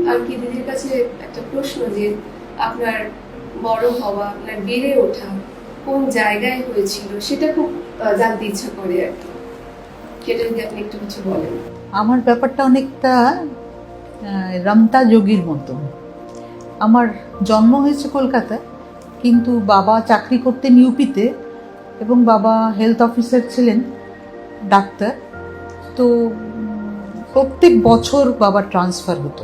আর কি দিদির কাছে একটা প্রশ্ন, যে আপনার বড় হওয়া, আপনার বেড়ে ওঠা কোন জায়গায় হয়েছিল, সেটা খুব জানতে ইচ্ছা করে আর কি। সেটা যদি আপনি একটু কিছু বলেন। আমার ব্যাপারটা অনেকটা রমতা যোগীর মতো। আমার জন্ম হয়েছে কলকাতায়, কিন্তু বাবা চাকরি করতেন ইউপিতে এবং বাবা হেলথ অফিসার ছিলেন, ডাক্তার। তো প্রত্যেক বছর বাবার ট্রান্সফার হতো,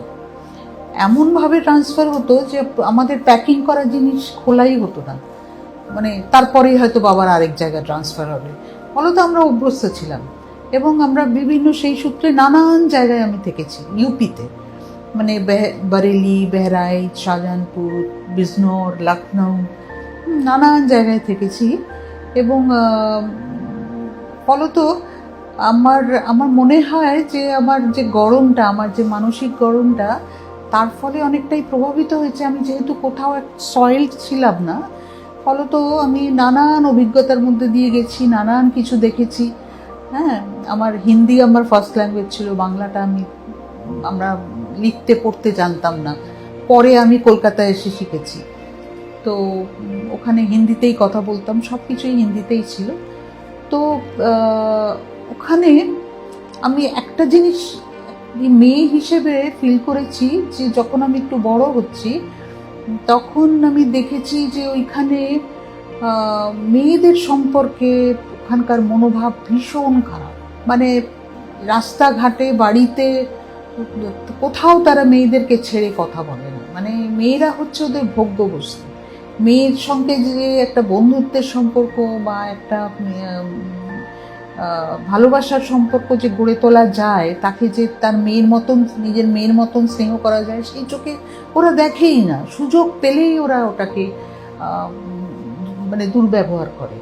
এমনভাবে ট্রান্সফার হতো যে আমাদের প্যাকিং করা জিনিস খোলাই হতো না, মানে তারপরেই হয়তো বাবার আরেক জায়গায় ট্রান্সফার হবে। ফলত আমরা অভ্যস্ত ছিলাম এবং আমরা বিভিন্ন সেই সূত্রে নানান জায়গায় আমি থেকেছি ইউপিতে, মানে বরেলি, বেহরাইচ, শাহজাহানপুর, বিজনোর, লখনৌ, নানান জায়গায় থেকেছি। এবং ফলত আমার আমার মনে হয় যে আমার যে গড়নটা, আমার যে মানসিক গড়নটা, তার ফলে অনেকটাই প্রভাবিত হয়েছে। আমি যেহেতু কোথাও সয়েলড ছিলাম না, ফলত আমি নানান অভিজ্ঞতার মধ্যে দিয়ে গেছি, নানান কিছু দেখেছি। হ্যাঁ, আমার হিন্দি আমার ফার্স্ট ল্যাঙ্গুয়েজ ছিল, বাংলাটা আমরা লিখতে পড়তে জানতাম না, পরে আমি কলকাতায় এসে শিখেছি। তো ওখানে হিন্দিতেই কথা বলতাম, সব কিছুই হিন্দিতেই ছিল। তো ওখানে আমি একটা জিনিস মেয়ে হিসেবে ফিল করেছি, যে যখন আমি একটু বড় হচ্ছি তখন আমি দেখেছি যে ওইখানে মেয়েদের সম্পর্কে ওখানকার মনোভাব ভীষণ খারাপ। মানে রাস্তাঘাটে, বাড়িতে, কোথাও তারা মেয়েদেরকে ছেড়ে কথা বলে না। মানে মেয়েরা হচ্ছে ওদের ভোগ্যবস্তু। মেয়ের সঙ্গে যে একটা বন্ধুত্বের সম্পর্ক বা একটা ভালোবাসার সম্পর্ক যে গড়ে তোলা যায়, তাকে যে তার মেয়ের মতন, নিজের মেয়ের মতন স্নেহ করা যায়, সেই চোখে ওরা দেখেই না। সুযোগ পেলেই ওরা ওটাকে মানে দুর্ব্যবহার করে।